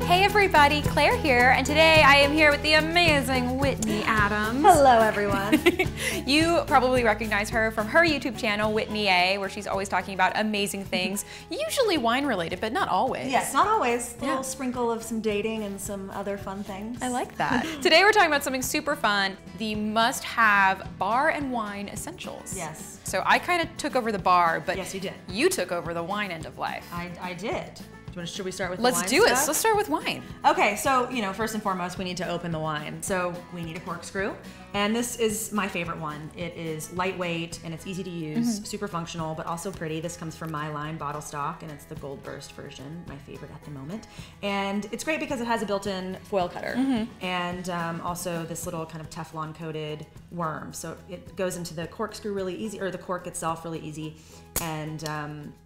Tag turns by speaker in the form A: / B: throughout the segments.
A: Hey everybody, Claire here, and today I am here with the amazing Whitney Adams.
B: Hello everyone.
A: You probably recognize her from her YouTube channel, Whitney A, where she's always talking about amazing things, usually wine related, but not always.
B: Yes, not always. A little sprinkle of some dating and some other fun things.
A: I like that. Today we're talking about something super fun, the must-have bar and wine essentials.
B: Yes.
A: So I kind of took over the bar, but
B: yes, you did.
A: You took over the wine end of life.
B: I did. Should we start with the
A: wine?
B: Let's do it.
A: Let's start with wine.
B: Okay, so, first and foremost, we need to open the wine. So we need a corkscrew, and this is my favorite one. It is lightweight, and it's easy to use, super functional, but also pretty. This comes from My Line bottle stock, and it's the Gold Burst version, my favorite at the moment. And it's great because it has a built-in foil cutter, and also this little kind of Teflon-coated worm. So it goes into the corkscrew really easy, or the cork itself really easy. And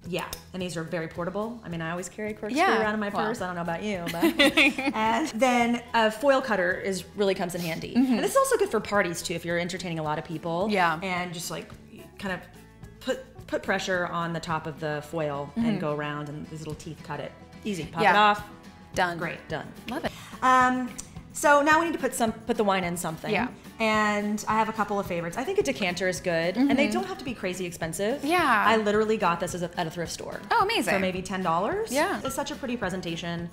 B: yeah, and these are very portable. I mean, I always carry a corkscrew around in my purse. I don't know about you, but. And then a foil cutter really comes in handy. And this is also good for parties too, if you're entertaining a lot of people. Yeah. And just like kind of put pressure on the top of the foil and go around, and these little teeth cut it. Easy, pop it off.
A: Done.
B: Great, done.
A: Love it.
B: So now we need to put the wine in something.
A: Yeah.
B: And I have a couple of favorites. I think a decanter is good, and they don't have to be crazy expensive.
A: Yeah.
B: I literally got this at a thrift store.
A: Oh, amazing.
B: For maybe $10.
A: Yeah.
B: It's such a pretty presentation.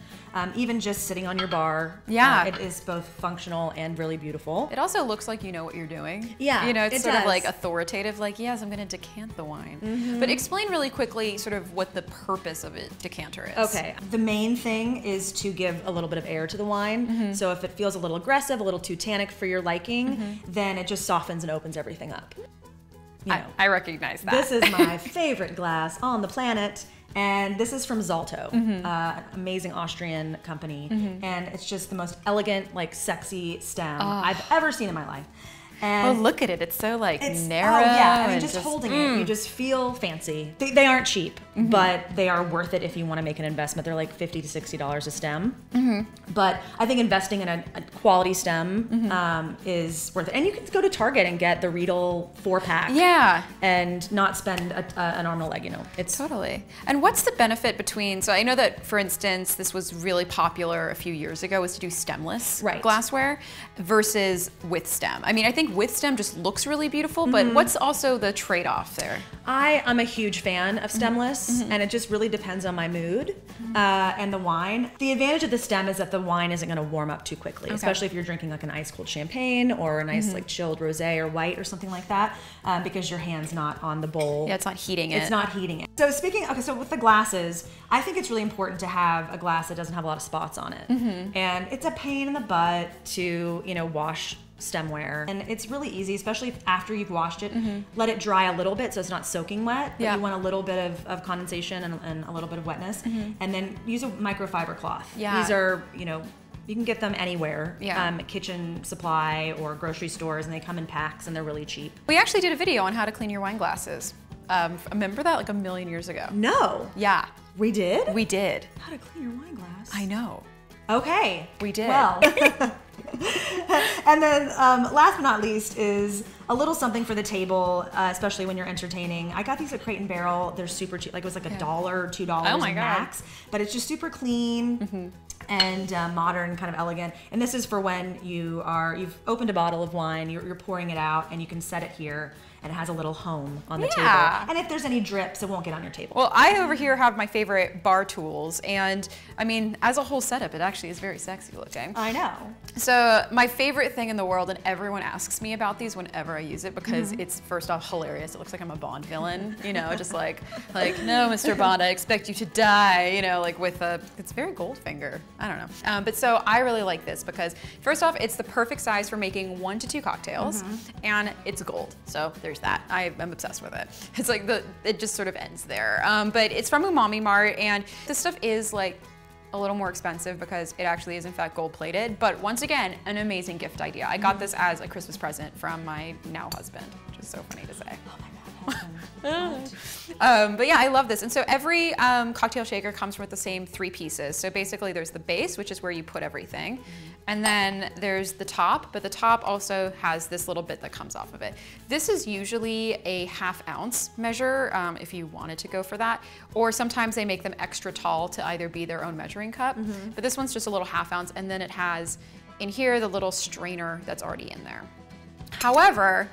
B: Even just sitting on your bar.
A: Yeah.
B: It is both functional and really beautiful.
A: It also looks like you know what you're doing.
B: Yeah.
A: It's sort of like authoritative, like, yes, I'm going to decant the wine. But explain really quickly sort of what the purpose of a decanter is.
B: Okay. The main thing is to give a little bit of air to the wine. So if it feels a little aggressive, a little too tannic for your liking, then it just softens and opens everything up.
A: I recognize that.
B: This is my favorite glass on the planet, and this is from Zalto, an amazing Austrian company, and it's just the most elegant, like sexy stem I've ever seen in my life. And
A: look at it. It's so like narrow.
B: Oh yeah, I mean, just holding it, you just feel fancy. They aren't cheap, but they are worth it if you want to make an investment. They're like $50 to $60 a stem. But I think investing in a quality stem is worth it. And you can go to Target and get the Riedel 4-pack. Yeah. And not spend an arm and a leg, It's
A: totally. And what's the benefit between, so I know that, for instance, this was really popular a few years ago, was to do stemless glassware versus with stem. I mean, I think with stem just looks really beautiful, but what's also the trade-off there?
B: I'm a huge fan of stemless, and it just really depends on my mood and the wine. The advantage of the stem is that the wine isn't going to warm up too quickly, especially if you're drinking like an ice-cold champagne or a nice like chilled rosé or white or something like that, because your hand's not on the bowl.
A: Yeah, it's not heating it.
B: It's not heating it. So so with the glasses, I think it's really important to have a glass that doesn't have a lot of spots on it. And it's a pain in the butt to, wash stemware, and it's really easy, especially after you've washed it. Let it dry a little bit so it's not soaking wet, but you want a little bit of condensation and a little bit of wetness, and then use a microfiber cloth. These are, you can get them anywhere, kitchen supply or grocery stores, and they come in packs and they're really cheap.
A: We actually did a video on how to clean your wine glasses. Remember that like a million years ago?
B: No.
A: Yeah.
B: We did?
A: We did.
B: How to clean your wine glass?
A: I know.
B: Okay.
A: We did.
B: Well. And then last but not least is a little something for the table, especially when you're entertaining. I got these at Crate & Barrel. They're super cheap. Like it was like $1 or $2 max. But it's just super clean and modern, kind of elegant. And this is for when you've opened a bottle of wine, you're pouring it out, and you can set it here. And it has a little home on the table. And if there's any drips, it won't get on your table.
A: Well, I over here have my favorite bar tools, and I mean, as a whole setup, it actually is very sexy looking.
B: I know.
A: So my favorite thing in the world, and everyone asks me about these whenever I use it, because it's first off hilarious. It looks like I'm a Bond villain, just like no, Mr. Bond, I expect you to die, like with it's very Goldfinger. I don't know. But so I really like this because first off, it's the perfect size for making 1 to 2 cocktails, and it's gold. So there's that. I'm obsessed with it. It's like it just sort of ends there. But it's from Umami Mart, and this stuff is like a little more expensive because it actually is in fact gold plated. But once again, an amazing gift idea. I got this as a Christmas present from my now husband, which is so funny to say.
B: Oh my God, husband.
A: But yeah, I love this. And so every cocktail shaker comes with the same 3 pieces. So basically there's the base, which is where you put everything. And then there's the top, but the top also has this little bit that comes off of it. This is usually a 1/2 ounce measure if you wanted to go for that. Or sometimes they make them extra tall to either be their own measuring cup. But this one's just a little 1/2 ounce. And then it has in here the little strainer that's already in there. However,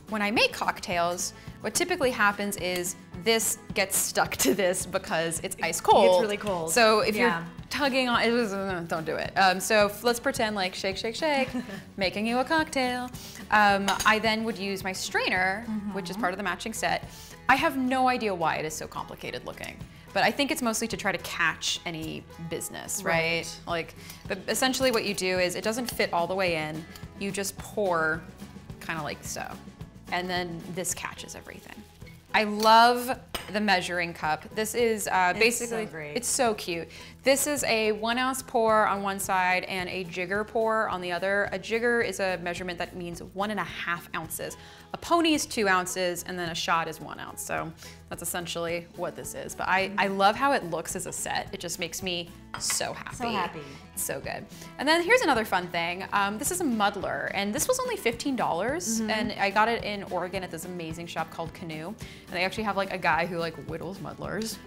A: when I make cocktails, what typically happens is this gets stuck to this because it's ice cold.
B: It's really cold.
A: So if you're tugging on it, don't do it. So let's pretend like shake, shake, shake, making you a cocktail. I then would use my strainer, which is part of the matching set. I have no idea why it is so complicated looking, but I think it's mostly to try to catch any business, right? Like, but essentially what you do is it doesn't fit all the way in. You just pour kind of like so. And then this catches everything. I love the measuring cup. This is basically,
B: it's so great.
A: It's so cute. This is a 1 ounce pour on one side and a jigger pour on the other. A jigger is a measurement that means 1.5 ounces. A pony is 2 ounces and then a shot is 1 ounce. So that's essentially what this is. But I love how it looks as a set. It just makes me so happy.
B: So happy.
A: It's so good. And then here's another fun thing. This is a muddler, and this was only $15, and I got it in Oregon at this amazing shop called Canoe. And they actually have like a guy who like whittles muddlers.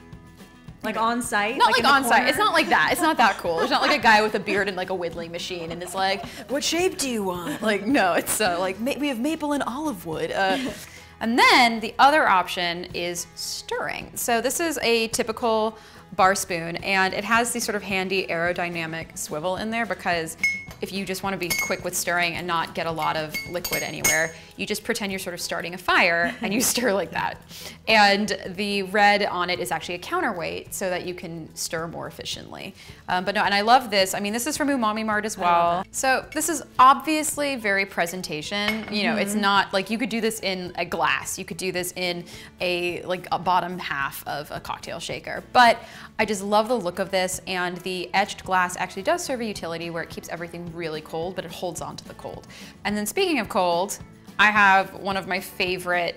B: Like on site?
A: Not like on site. It's not like that. It's not that cool. It's not like a guy with a beard and like a whittling machine and it's like, what shape do you want? Like, no, it's like we have maple and olive wood. And then the other option is stirring. So this is a typical bar spoon, and it has the sort of handy aerodynamic swivel in there because if you just want to be quick with stirring and not get a lot of liquid anywhere, you just pretend you're sort of starting a fire and you stir like that. And the red on it is actually a counterweight so that you can stir more efficiently. But no, and I love this. I mean, this is from Umami Mart as well. So this is obviously very presentation. You know, it's not like you could do this in a glass. You could do this in a bottom half of a cocktail shaker. But I just love the look of this, and the etched glass actually does serve a utility where it keeps everything really cold, but it holds on to the cold. And then speaking of cold, I have one of my favorite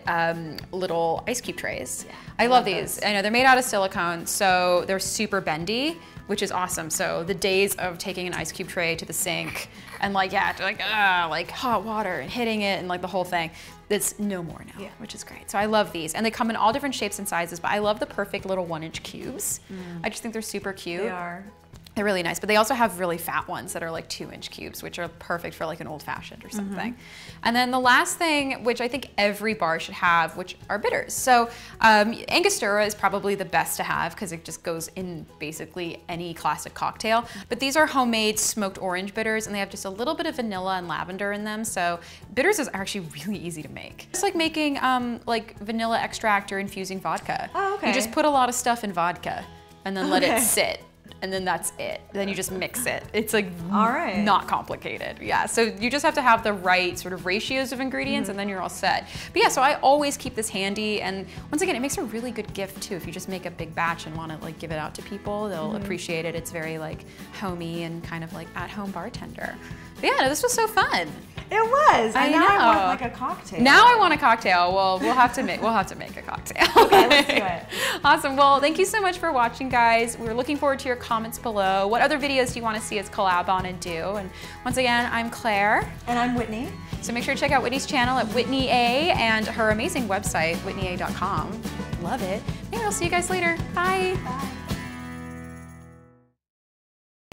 A: little ice cube trays. Yeah, I love these. I know they're made out of silicone, so they're super bendy, which is awesome. So the days of taking an ice cube tray to the sink and like hot water and hitting it and like the whole thing, it's no more now, which is great. So I love these, and they come in all different shapes and sizes, but I love the perfect little 1-inch cubes. I just think they're super cute.
B: They are.
A: They're really nice, but they also have really fat ones that are like 2-inch cubes, which are perfect for like an old fashioned or something. And then the last thing, which I think every bar should have, which are bitters. So Angostura is probably the best to have because it just goes in basically any classic cocktail. But these are homemade smoked orange bitters, and they have just a little bit of vanilla and lavender in them. So bitters is actually really easy to make. It's like making like vanilla extract or infusing vodka.
B: Oh, okay.
A: You just put a lot of stuff in vodka and then let it sit. And then that's it. Then you just mix it. It's like not complicated. Yeah, so you just have to have the right sort of ratios of ingredients and then you're all set. But yeah, so I always keep this handy, and once again, it makes a really good gift too. If you just make a big batch and want to like give it out to people, they'll appreciate it. It's very like homey and kind of like at-home bartender. But yeah, this was so fun.
B: It was.
A: I
B: know.
A: Now
B: I want like a cocktail.
A: Now I want a cocktail. Well, we'll have to make a cocktail.
B: Okay, let's do it.
A: Awesome. Well, thank you so much for watching, guys. We're looking forward to your comments below. What other videos do you want to see us collab on and do? And once again, I'm Claire.
B: And I'm Whitney.
A: So make sure to check out Whitney's channel at Whitney A and her amazing website, whitneya.com. Love it. Maybe I'll see you guys later. Bye.
B: Bye.